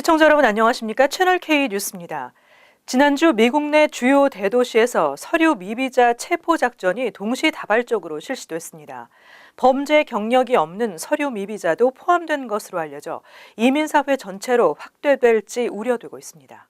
시청자 여러분 안녕하십니까? 채널 K 뉴스입니다. 지난주 미국 내 주요 대도시에서 서류 미비자 체포 작전이 동시다발적으로 실시됐습니다. 범죄 경력이 없는 서류 미비자도 포함된 것으로 알려져 이민사회 전체로 확대될지 우려되고 있습니다.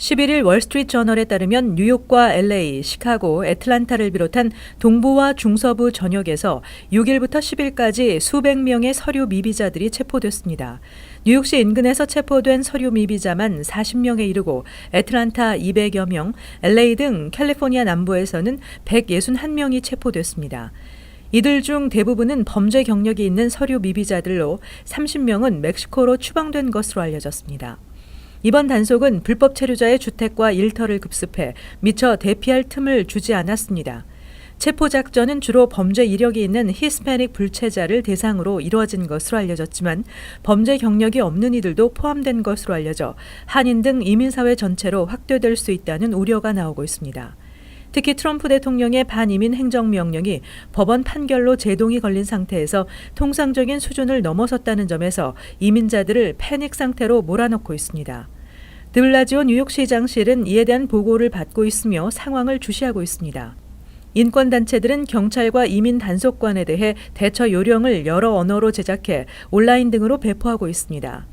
11일 월스트리트저널에 따르면 뉴욕과 LA, 시카고, 애틀란타를 비롯한 동부와 중서부 전역에서 6일부터 10일까지 수백 명의 서류 미비자들이 체포됐습니다. 뉴욕시 인근에서 체포된 서류 미비자만 40명에 이르고 애틀란타 200여 명, LA 등 캘리포니아 남부에서는 161명이 체포됐습니다. 이들 중 대부분은 범죄 경력이 있는 서류 미비자들로 30명은 멕시코로 추방된 것으로 알려졌습니다. 이번 단속은 불법 체류자의 주택과 일터를 급습해 미처 대피할 틈을 주지 않았습니다. 체포 작전은 주로 범죄 이력이 있는 히스패닉 불체자를 대상으로 이루어진 것으로 알려졌지만 범죄 경력이 없는 이들도 포함된 것으로 알려져 한인 등 이민사회 전체로 확대될 수 있다는 우려가 나오고 있습니다. 특히 트럼프 대통령의 반이민 행정명령이 법원 판결로 제동이 걸린 상태에서 통상적인 수준을 넘어섰다는 점에서 이민자들을 패닉 상태로 몰아넣고 있습니다. 드블라지오 뉴욕시장실은 이에 대한 보고를 받고 있으며 상황을 주시하고 있습니다. 인권단체들은 경찰과 이민 단속관에 대해 대처 요령을 여러 언어로 제작해 온라인 등으로 배포하고 있습니다.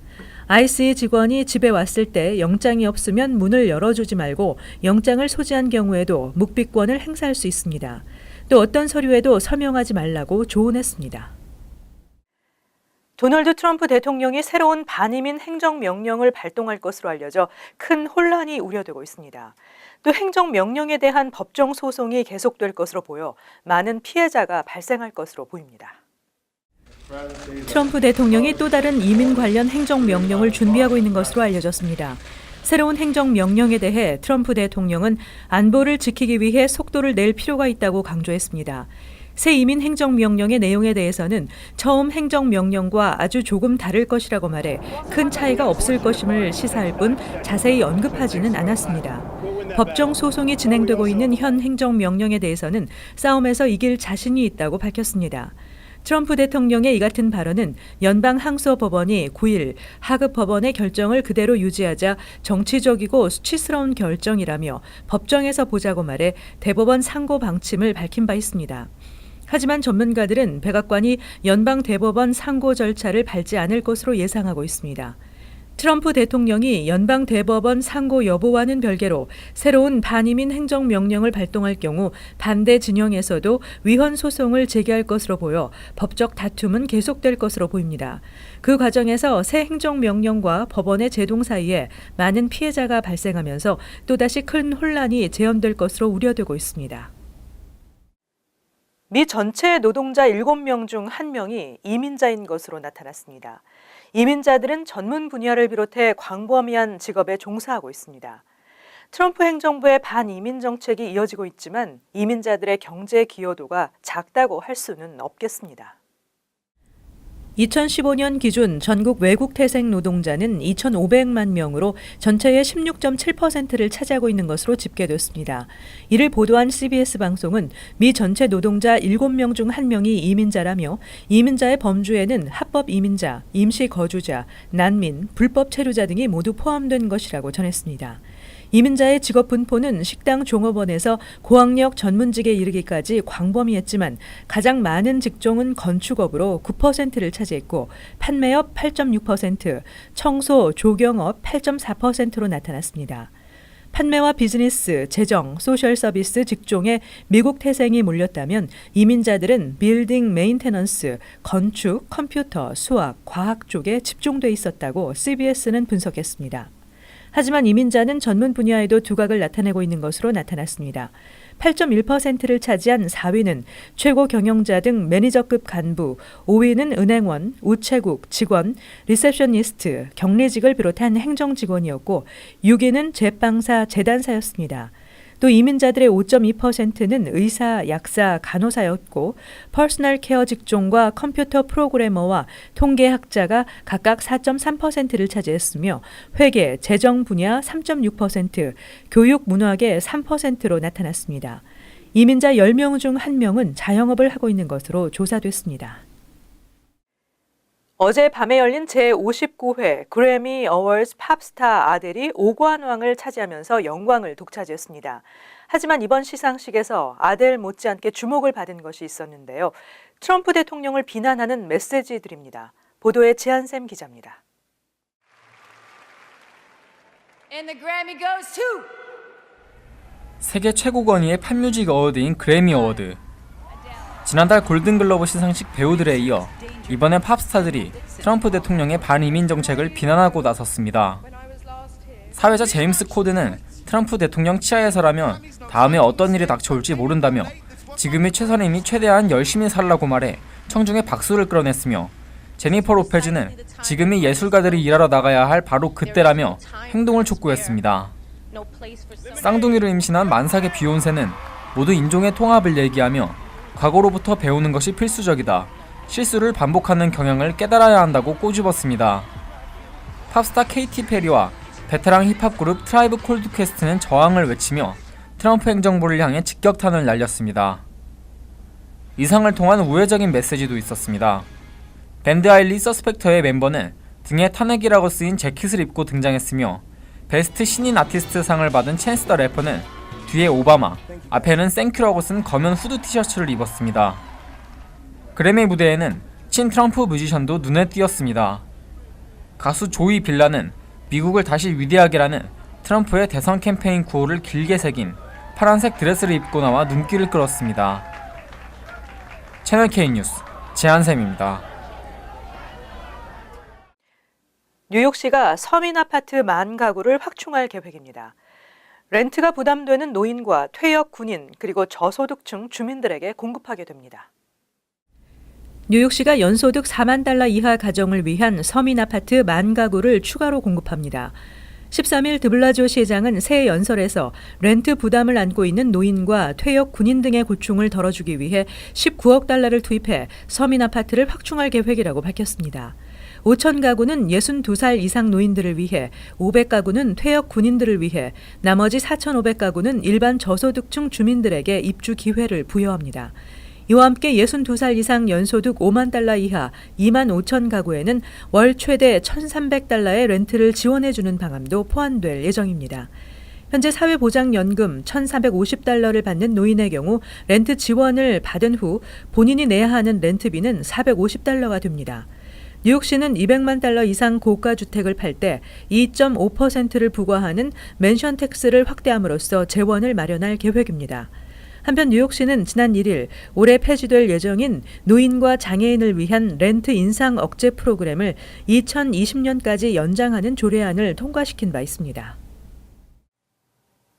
ICE 직원이 집에 왔을 때 영장이 없으면 문을 열어주지 말고 영장을 소지한 경우에도 묵비권을 행사할 수 있습니다. 또 어떤 서류에도 서명하지 말라고 조언했습니다. 도널드 트럼프 대통령이 새로운 반이민 행정명령을 발동할 것으로 알려져 큰 혼란이 우려되고 있습니다. 또 행정명령에 대한 법정 소송이 계속될 것으로 보여 많은 피해자가 발생할 것으로 보입니다. 트럼프 대통령이 또 다른 이민 관련 행정명령을 준비하고 있는 것으로 알려졌습니다. 새로운 행정명령에 대해 트럼프 대통령은 안보를 지키기 위해 속도를 낼 필요가 있다고 강조했습니다. 새 이민 행정명령의 내용에 대해서는 처음 행정명령과 아주 조금 다를 것이라고 말해 큰 차이가 없을 것임을 시사할 뿐 자세히 언급하지는 않았습니다. 법정 소송이 진행되고 있는 현 행정명령에 대해서는 싸움에서 이길 자신이 있다고 밝혔습니다. 트럼프 대통령의 이 같은 발언은 연방항소법원이 9일 하급 법원의 결정을 그대로 유지하자 정치적이고 수치스러운 결정이라며 법정에서 보자고 말해 대법원 상고 방침을 밝힌 바 있습니다. 하지만 전문가들은 백악관이 연방 대법원 상고 절차를 밟지 않을 것으로 예상하고 있습니다. 트럼프 대통령이 연방 대법원 상고 여부와는 별개로 새로운 반이민 행정명령을 발동할 경우 반대 진영에서도 위헌 소송을 제기할 것으로 보여 법적 다툼은 계속될 것으로 보입니다. 그 과정에서 새 행정명령과 법원의 제동 사이에 많은 피해자가 발생하면서 또다시 큰 혼란이 재현될 것으로 우려되고 있습니다. 미 전체 노동자 7명 중 1명이 이민자인 것으로 나타났습니다. 이민자들은 전문 분야를 비롯해 광범위한 직업에 종사하고 있습니다. 트럼프 행정부의 반이민 정책이 이어지고 있지만 이민자들의 경제 기여도가 작다고 할 수는 없겠습니다. 2015년 기준 전국 외국 태생 노동자는 2,500만 명으로 전체의 16.7%를 차지하고 있는 것으로 집계됐습니다. 이를 보도한 CBS 방송은 미 전체 노동자 7명 중 1명이 이민자라며 이민자의 범주에는 합법 이민자, 임시 거주자, 난민, 불법 체류자 등이 모두 포함된 것이라고 전했습니다. 이민자의 직업 분포는 식당 종업원에서 고학력 전문직에 이르기까지 광범위했지만 가장 많은 직종은 건축업으로 9%를 차지했고 판매업 8.6%, 청소, 조경업 8.4%로 나타났습니다. 판매와 비즈니스, 재정, 소셜 서비스 직종에 미국 태생이 몰렸다면 이민자들은 빌딩 메인테넌스, 건축, 컴퓨터, 수학, 과학 쪽에 집중돼 있었다고 CBS는 분석했습니다. 하지만 이민자는 전문 분야에도 두각을 나타내고 있는 것으로 나타났습니다. 8.1%를 차지한 4위는 최고 경영자 등 매니저급 간부, 5위는 은행원, 우체국, 직원, 리셉셔니스트, 격리직을 비롯한 행정직원이었고 6위는 제빵사, 재단사였습니다. 또 이민자들의 5.2%는 의사, 약사, 간호사였고 퍼스널 케어 직종과 컴퓨터 프로그래머와 통계학자가 각각 4.3%를 차지했으며 회계, 재정 분야 3.6%, 교육, 문화계 3%로 나타났습니다. 이민자 10명 중 1명은 자영업을 하고 있는 것으로 조사됐습니다. 어제 밤에 열린 제59회 그래미 어워즈 팝스타 아델이 5관왕을 차지하면서 영광을 독차지했습니다. 하지만 이번 시상식에서 아델 못지않게 주목을 받은 것이 있었는데요. 트럼프 대통령을 비난하는 메시지들입니다. 보도에 지한샘 기자입니다. And the Grammy goes to 세계 최고 권위의 팝뮤직 어워드인 그래미 어워드. 지난달 골든글러브 시상식 배우들에 이어 이번엔 팝스타들이 트럼프 대통령의 반이민 정책을 비난하고 나섰습니다. 사회자 제임스 코든은 트럼프 대통령 치하에서라면 다음에 어떤 일이 닥쳐올지 모른다며 지금이 최선이니 최대한 열심히 살라고 말해 청중의 박수를 끌어냈으며, 제니퍼 로페즈는 지금이 예술가들이 일하러 나가야 할 바로 그때라며 행동을 촉구했습니다. 쌍둥이를 임신한 만삭의 비욘세는 모두 인종의 통합을 얘기하며 과거로부터 배우는 것이 필수적이다, 실수를 반복하는 경향을 깨달아야 한다고 꼬집었습니다. 팝스타 케이티 페리와 베테랑 힙합 그룹 트라이브 콜드 퀘스트는 저항을 외치며 트럼프 행정부를 향해 직격탄을 날렸습니다. 의상을 통한 우회적인 메시지도 있었습니다. 밴드 아일리 서스펙터의 멤버는 등에 탄핵이라고 쓰인 재킷을 입고 등장했으며, 베스트 신인 아티스트 상을 받은 챈스 더 래퍼는 뒤에 오바마, 앞에는 땡큐라고 쓴 검은 후드 티셔츠를 입었습니다. 그래미 무대에는 친 트럼프 뮤지션도 눈에 띄었습니다. 가수 조이 빌라는 미국을 다시 위대하게라는 트럼프의 대선 캠페인 구호를 길게 새긴 파란색 드레스를 입고 나와 눈길을 끌었습니다. 채널K 뉴스 지한샘입니다. 뉴욕시가 서민 아파트 10,000가구를 확충할 계획입니다. 렌트가 부담되는 노인과 퇴역 군인 그리고 저소득층 주민들에게 공급하게 됩니다. 뉴욕시가 연소득 4만 달러 이하 가정을 위한 서민 아파트 10,000가구를 추가로 공급합니다. 13일 드블라지오 시장은 새 연설에서 렌트 부담을 안고 있는 노인과 퇴역 군인 등의 고충을 덜어주기 위해 19억 달러를 투입해 서민 아파트를 확충할 계획이라고 밝혔습니다. 5,000가구는 62살 이상 노인들을 위해, 500가구는 퇴역 군인들을 위해, 나머지 4,500가구는 일반 저소득층 주민들에게 입주 기회를 부여합니다. 이와 함께 62살 이상 연소득 5만 달러 이하 2만 5천 가구에는 월 최대 1,300달러의 렌트를 지원해주는 방안도 포함될 예정입니다. 현재 사회보장연금 1,450달러를 받는 노인의 경우 렌트 지원을 받은 후 본인이 내야 하는 렌트비는 450달러가 됩니다. 뉴욕시는 200만 달러 이상 고가 주택을 팔 때 2.5%를 부과하는 맨션 텍스를 확대함으로써 재원을 마련할 계획입니다. 한편 뉴욕시는 지난 1일 올해 폐지될 예정인 노인과 장애인을 위한 렌트 인상 억제 프로그램을 2020년까지 연장하는 조례안을 통과시킨 바 있습니다.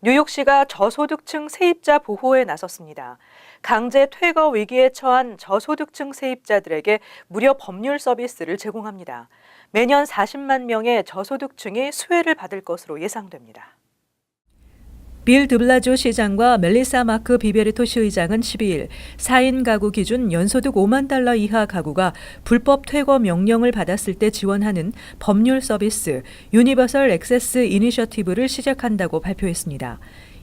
뉴욕시가 저소득층 세입자 보호에 나섰습니다. 강제 퇴거 위기에 처한 저소득층 세입자들에게 무료 법률 서비스를 제공합니다. 매년 40만 명의 저소득층이 수혜를 받을 것으로 예상됩니다. 빌 드블라지오 시장과 멜리사 마크 비베리토 시의장은 12일 4인 가구 기준 연소득 5만 달러 이하 가구가 불법 퇴거 명령을 받았을 때 지원하는 법률 서비스 유니버설 액세스 이니셔티브를 시작한다고 발표했습니다.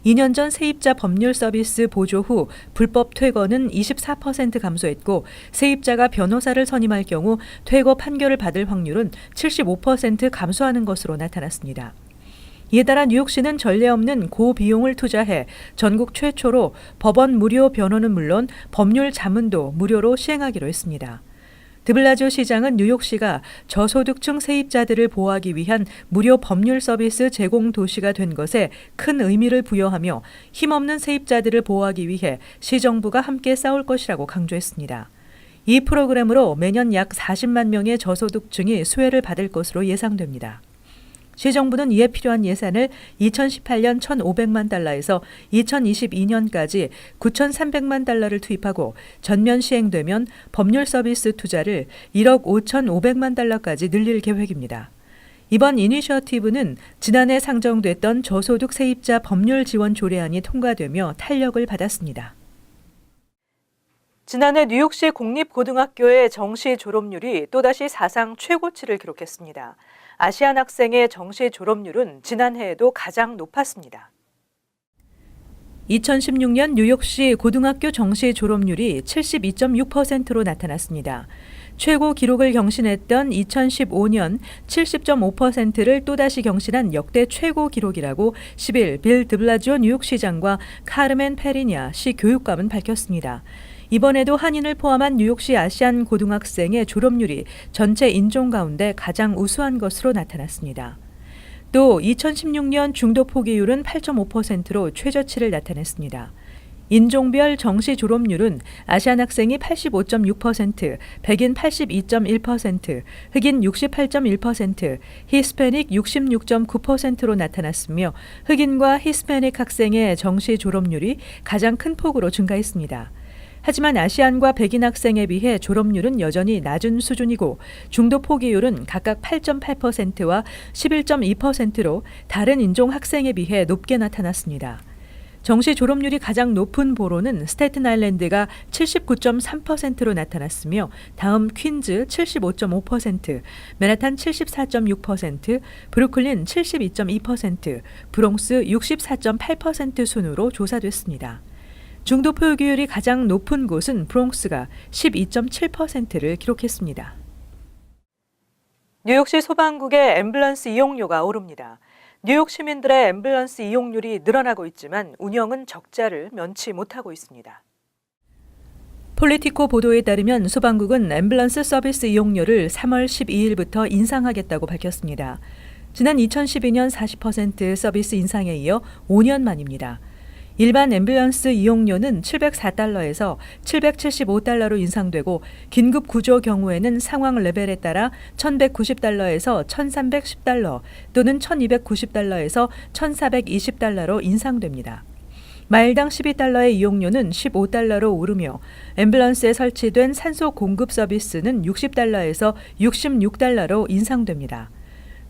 2년 전 세입자 법률 서비스 보조 후 불법 퇴거는 24% 감소했고, 세입자가 변호사를 선임할 경우 퇴거 판결을 받을 확률은 75% 감소하는 것으로 나타났습니다. 이에 따라 뉴욕시는 전례 없는 고비용을 투자해 전국 최초로 법원 무료 변호는 물론 법률 자문도 무료로 시행하기로 했습니다. 드블라지오 시장은 뉴욕시가 저소득층 세입자들을 보호하기 위한 무료 법률 서비스 제공 도시가 된 것에 큰 의미를 부여하며 힘없는 세입자들을 보호하기 위해 시정부가 함께 싸울 것이라고 강조했습니다. 이 프로그램으로 매년 약 40만 명의 저소득층이 수혜를 받을 것으로 예상됩니다. 시정부는 이에 필요한 예산을 2018년 1,500만 달러에서 2022년까지 9,300만 달러를 투입하고 전면 시행되면 법률 서비스 투자를 1억 5,500만 달러까지 늘릴 계획입니다. 이번 이니셔티브는 지난해 상정됐던 저소득 세입자 법률 지원 조례안이 통과되며 탄력을 받았습니다. 지난해 뉴욕시 공립고등학교의 정시 졸업률이 또다시 사상 최고치를 기록했습니다. 아시안 학생의 정시 졸업률은 지난해에도 가장 높았습니다. 2016년 뉴욕시 고등학교 정시 졸업률이 72.6%로 나타났습니다. 최고 기록을 경신했던 2015년 70.5%를 또다시 경신한 역대 최고 기록이라고 10일 빌 드블라지오 뉴욕시장과 카르멘 페리냐 시 교육감은 밝혔습니다. 이번에도 한인을 포함한 뉴욕시 아시안 고등학생의 졸업률이 전체 인종 가운데 가장 우수한 것으로 나타났습니다. 또 2016년 중도 포기율은 8.5%로 최저치를 나타냈습니다. 인종별 정시 졸업률은 아시안 학생이 85.6%, 백인 82.1%, 흑인 68.1%, 히스패닉 66.9%로 나타났으며 흑인과 히스패닉 학생의 정시 졸업률이 가장 큰 폭으로 증가했습니다. 하지만 아시안과 백인 학생에 비해 졸업률은 여전히 낮은 수준이고 중도 포기율은 각각 8.8%와 11.2%로 다른 인종 학생에 비해 높게 나타났습니다. 정시 졸업률이 가장 높은 보로는 스태튼 아일랜드가 79.3%로 나타났으며 다음 퀸즈 75.5%, 맨하탄 74.6%, 브루클린 72.2%, 브롱스 64.8% 순으로 조사됐습니다. 중도 포기율이 가장 높은 곳은 브롱스가 12.7%를 기록했습니다. 뉴욕시 소방국의 앰뷸런스 이용료가 오릅니다. 뉴욕 시민들의 앰뷸런스 이용률이 늘어나고 있지만 운영은 적자를 면치 못하고 있습니다. 폴리티코 보도에 따르면 소방국은 앰뷸런스 서비스 이용료를 3월 12일부터 인상하겠다고 밝혔습니다. 지난 2012년 40% 서비스 인상에 이어 5년 만입니다. 일반 앰뷸런스 이용료는 $704에서 $775로 인상되고 긴급 구조 경우에는 상황 레벨에 따라 $1,190에서 $1,310 또는 $1,290에서 $1,420로 인상됩니다. 마일당 $12의 이용료는 $15로 오르며 앰뷸런스에 설치된 산소 공급 서비스는 $60에서 $66로 인상됩니다.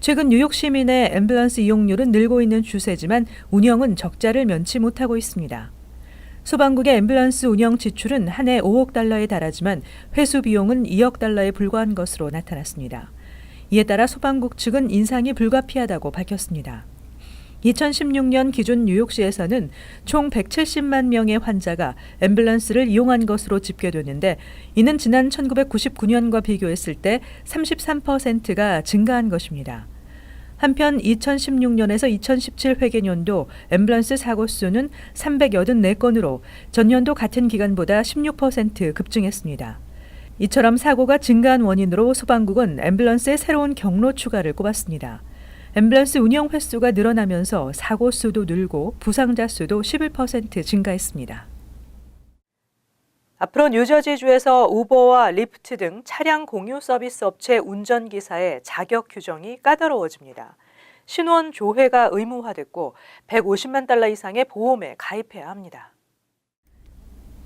최근 뉴욕 시민의 앰뷸런스 이용률은 늘고 있는 추세지만 운영은 적자를 면치 못하고 있습니다. 소방국의 앰뷸런스 운영 지출은 한 해 $5억 달하지만 회수 비용은 $2억 달러에 불과한 것으로 나타났습니다. 이에 따라 소방국 측은 인상이 불가피하다고 밝혔습니다. 2016년 기준 뉴욕시에서는 총 170만 명의 환자가 앰뷸런스를 이용한 것으로 집계됐는데 이는 지난 1999년과 비교했을 때 33%가 증가한 것입니다. 한편 2016년에서 2017 회계년도 앰뷸런스 사고 수는 384건으로 전년도 같은 기간보다 16% 급증했습니다. 이처럼 사고가 증가한 원인으로 소방국은 앰뷸런스의 새로운 경로 추가를 꼽았습니다. 앰뷸런스 운영 횟수가 늘어나면서 사고 수도 늘고 부상자 수도 11% 증가했습니다. 앞으로 뉴저지주에서 우버와 리프트 등 차량 공유 서비스 업체 운전기사의 자격 규정이 까다로워집니다. 신원 조회가 의무화됐고 $150만 이상의 보험에 가입해야 합니다.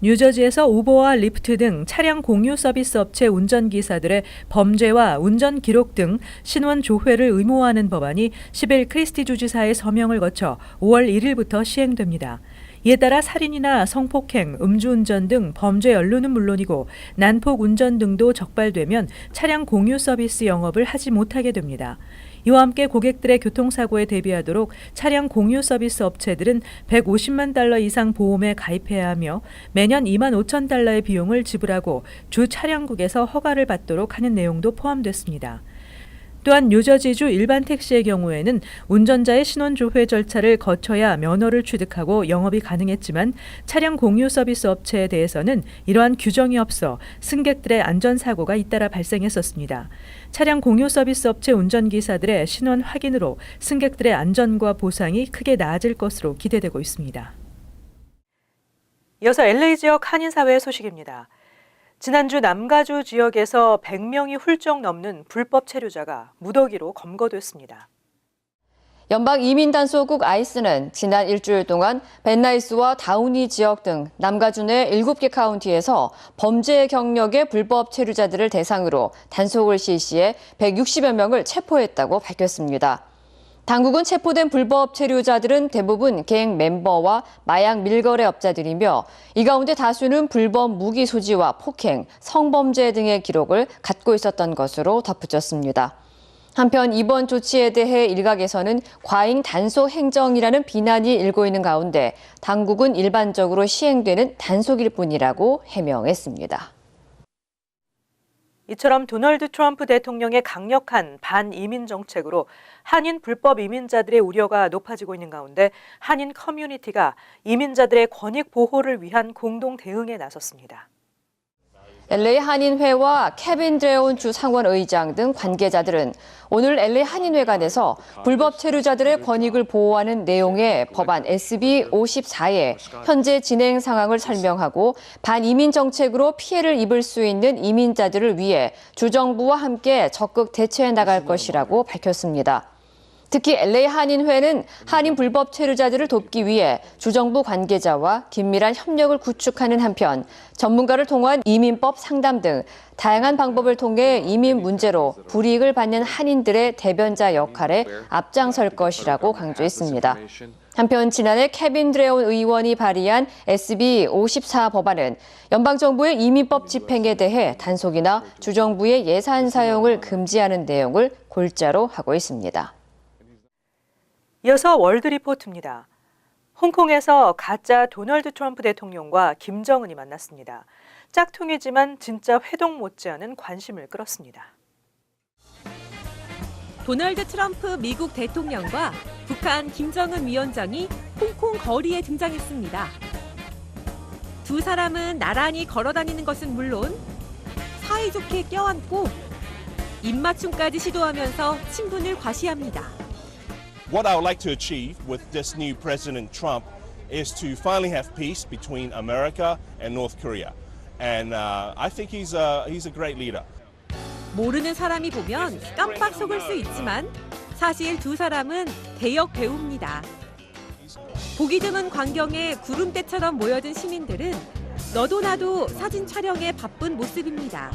뉴저지에서 우버와 리프트 등 차량 공유 서비스 업체 운전기사들의 범죄와 운전 기록 등 신원 조회를 의무화하는 법안이 10일 크리스티 주지사의 서명을 거쳐 5월 1일부터 시행됩니다. 이에 따라 살인이나 성폭행, 음주운전 등 범죄 연루는 물론이고 난폭 운전 등도 적발되면 차량 공유 서비스 영업을 하지 못하게 됩니다. 이와 함께 고객들의 교통사고에 대비하도록 차량 공유 서비스 업체들은 $150만 이상 보험에 가입해야 하며 매년 $25,000의 비용을 지불하고 주 차량국에서 허가를 받도록 하는 내용도 포함됐습니다. 또한 뉴저지주 일반 택시의 경우에는 운전자의 신원 조회 절차를 거쳐야 면허를 취득하고 영업이 가능했지만 차량 공유 서비스 업체에 대해서는 이러한 규정이 없어 승객들의 안전사고가 잇따라 발생했었습니다. 차량 공유 서비스 업체 운전기사들의 신원 확인으로 승객들의 안전과 보상이 크게 나아질 것으로 기대되고 있습니다. 이어서 LA 지역 한인사회 소식입니다. 지난주 남가주 지역에서 100명이 훌쩍 넘는 불법 체류자가 무더기로 검거됐습니다. 연방 이민단속국 ICE는 지난 일주일 동안 벤나이스와 다우니 지역 등 남가주 내 7개 카운티에서 범죄 경력의 불법 체류자들을 대상으로 단속을 실시해 160여 명을 체포했다고 밝혔습니다. 당국은 체포된 불법 체류자들은 대부분 갱 멤버와 마약 밀거래업자들이며 이 가운데 다수는 불법 무기 소지와 폭행, 성범죄 등의 기록을 갖고 있었던 것으로 덧붙였습니다. 한편 이번 조치에 대해 일각에서는 과잉 단속 행정이라는 비난이 일고 있는 가운데 당국은 일반적으로 시행되는 단속일 뿐이라고 해명했습니다. 이처럼 도널드 트럼프 대통령의 강력한 반이민 정책으로 한인 불법 이민자들의 우려가 높아지고 있는 가운데 한인 커뮤니티가 이민자들의 권익 보호를 위한 공동 대응에 나섰습니다. LA 한인회와 케빈 드레온 주 상원의장 등 관계자들은 오늘 LA 한인회관에서 불법 체류자들의 권익을 보호하는 내용의 법안 SB 54의 현재 진행 상황을 설명하고 반이민 정책으로 피해를 입을 수 있는 이민자들을 위해 주정부와 함께 적극 대처해 나갈 것이라고 밝혔습니다. 특히 LA 한인회는 한인 불법 체류자들을 돕기 위해 주정부 관계자와 긴밀한 협력을 구축하는 한편 전문가를 통한 이민법 상담 등 다양한 방법을 통해 이민 문제로 불이익을 받는 한인들의 대변자 역할에 앞장설 것이라고 강조했습니다. 한편 지난해 케빈 드레온 의원이 발의한 SB 54 법안은 연방정부의 이민법 집행에 대해 단속이나 주정부의 예산 사용을 금지하는 내용을 골자로 하고 있습니다. 이어서 월드리포트입니다. 홍콩에서 가짜 도널드 트럼프 대통령과 김정은이 만났습니다. 짝퉁이지만 진짜 회동 못지않은 관심을 끌었습니다. 도널드 트럼프 미국 대통령과 북한 김정은 위원장이 홍콩 거리에 등장했습니다. 두 사람은 나란히 걸어다니는 것은 물론 사이좋게 껴안고 입맞춤까지 시도하면서 친분을 과시합니다. What I would like to achieve with this new President Trump is to finally have peace between America and North Korea. And I think he's a great leader. 모르는 사람이 보면 깜빡 속을 수 있지만 사실 두 사람은 대역 배우입니다. 보기 드문 광경에 구름대처럼 모여든 시민들은 너도 나도 사진 촬영에 바쁜 모습입니다.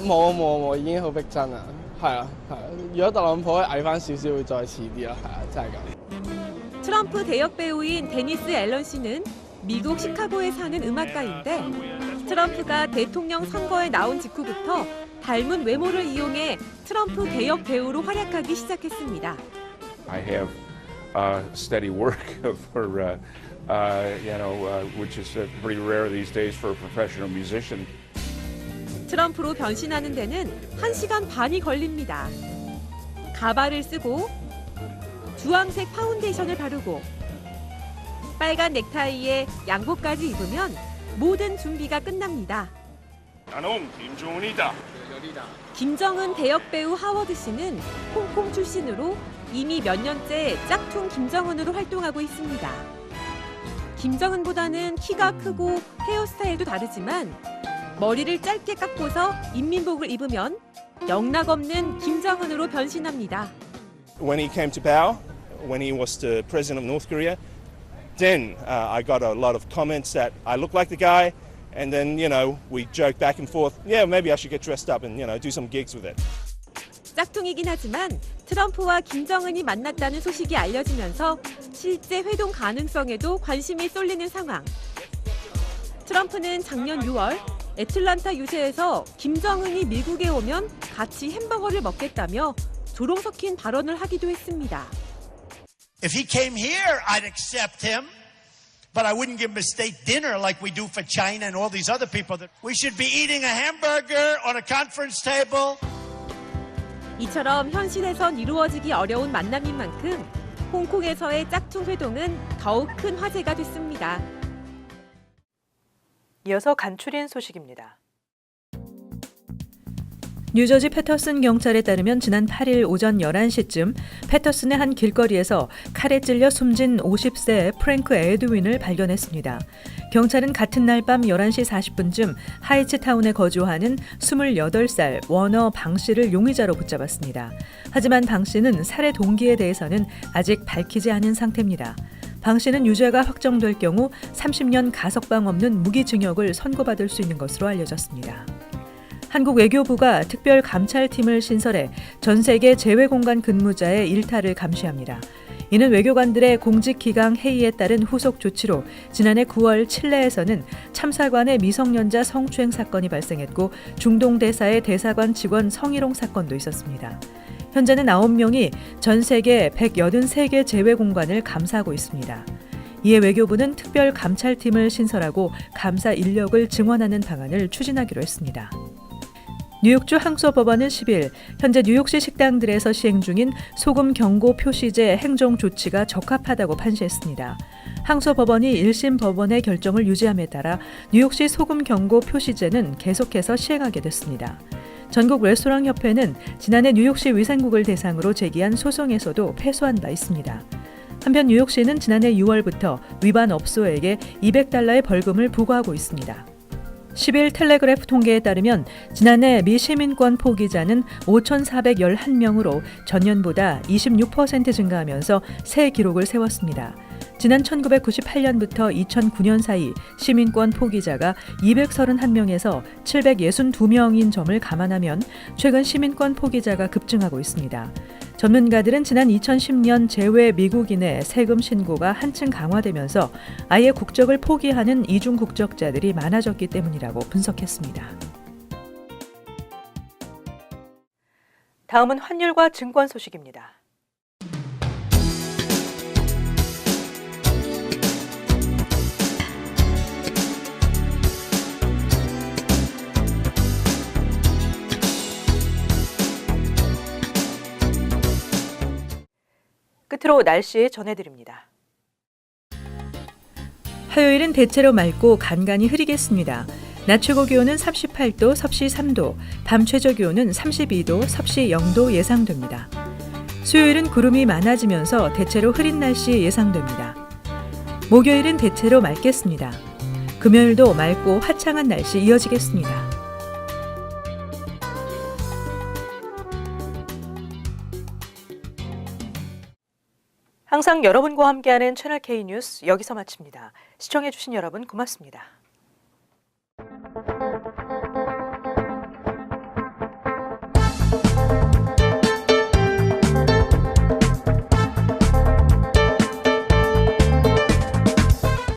冇，已經好逼真啦，係啊。如果特朗普矮翻少少，會再遲啲啦，係啊，真係咁。 트럼프 대역 배우인 데니스 앨런 씨는 미국 시카고에 사는 음악가인데 트럼프가 대통령 선거에 나온 직후부터 닮은 외모를 이용해 트럼프 대역 배우로 활약하기 시작했습니다. I have steady work for which is pretty rare these days for a professional musician. 트럼프로 변신하는 데는 1시간 반이 걸립니다. 가발을 쓰고 주황색 파운데이션을 바르고 빨간 넥타이에 양복까지 입으면 모든 준비가 끝납니다. 나는 김정은이다. 김정은 대역 배우 하워드 씨는 홍콩 출신으로 이미 몇 년째 짝퉁 김정은으로 활동하고 있습니다. 김정은보다는 키가 크고 헤어스타일도 다르지만 머리를 짧게 깎고서 인민복을 입으면 영락없는 김정은으로 변신합니다. When he came to power, when he was the president of North Korea, then I got a lot of comments that I look like the guy, and then we joke back and forth. Yeah, maybe I should get dressed up and do some gigs with it. 짝퉁이긴 하지만 트럼프와 김정은이 만났다는 소식이 알려지면서 실제 회동 가능성에도 관심이 쏠리는 상황. 트럼프는 작년 6월 애틀란타 유세에서 김정은이 미국에 오면 같이 햄버거를 먹겠다며 조롱 섞인 발언을 하기도 했습니다. If he came here, I'd accept him, but I wouldn't give him a state dinner like we do for China and all these other people. We should be eating a hamburger on a conference table. 이처럼 현실에선 이루어지기 어려운 만남인 만큼 홍콩에서의 짝퉁 회동은 더욱 큰 화제가 됐습니다. 이어서 간추린 소식입니다. 뉴저지 패터슨 경찰에 따르면 지난 8일 오전 11시쯤 패터슨의 한 길거리에서 칼에 찔려 숨진 50세 프랭크 에드윈을 발견했습니다. 경찰은 같은 날 밤 11시 40분쯤 하이츠타운에 거주하는 28살 워너 방 씨를 용의자로 붙잡았습니다. 하지만 방 씨는 살해 동기에 대해서는 아직 밝히지 않은 상태입니다. 방 씨는 유죄가 확정될 경우 30년 가석방 없는 무기징역을 선고받을 수 있는 것으로 알려졌습니다. 한국 외교부가 특별 감찰팀을 신설해 전 세계 재외공간 근무자의 일탈을 감시합니다. 이는 외교관들의 공직기강 해이에 따른 후속 조치로 지난해 9월 칠레에서는 참사관의 미성년자 성추행 사건이 발생했고 중동 대사의 대사관 직원 성희롱 사건도 있었습니다. 현재는 9명이 전 세계 183개 재외공관을 감사하고 있습니다. 이에 외교부는 특별 감찰팀을 신설하고 감사 인력을 증원하는 방안을 추진하기로 했습니다. 뉴욕주 항소법원은 10일 현재 뉴욕시 식당들에서 시행 중인 소금 경고 표시제 행정 조치가 적합하다고 판시했습니다. 항소법원이 1심 법원의 결정을 유지함에 따라 뉴욕시 소금 경고 표시제는 계속해서 시행하게 됐습니다. 전국 레스토랑 협회는 지난해 뉴욕시 위생국을 대상으로 제기한 소송에서도 패소한 바 있습니다. 한편 뉴욕시는 지난해 6월부터 위반 업소에게 $200의 벌금을 부과하고 있습니다. 10일 텔레그래프 통계에 따르면 지난해 미 시민권 포기자는 5,411명으로 전년보다 26% 증가하면서 새 기록을 세웠습니다. 지난 1998년부터 2009년 사이 시민권 포기자가 231명에서 762명인 점을 감안하면 최근 시민권 포기자가 급증하고 있습니다. 전문가들은 지난 2010년 재외 미국인의 세금 신고가 한층 강화되면서 아예 국적을 포기하는 이중 국적자들이 많아졌기 때문이라고 분석했습니다. 다음은 환율과 증권 소식입니다. 끝으로 날씨 전해드립니다. 화요일은 대체로 맑고 간간히 흐리겠습니다. 낮 최고 기온은 38도, 섭씨 3도, 밤 최저 기온은 32도, 섭씨 0도 예상됩니다. 수요일은 구름이 많아지면서 대체로 흐린 날씨 예상됩니다. 목요일은 대체로 맑겠습니다. 금요일도 맑고 화창한 날씨 이어지겠습니다. 항상 여러분과 함께하는 채널 K 뉴스 여기서 마칩니다. 시청해주신 여러분 고맙습니다.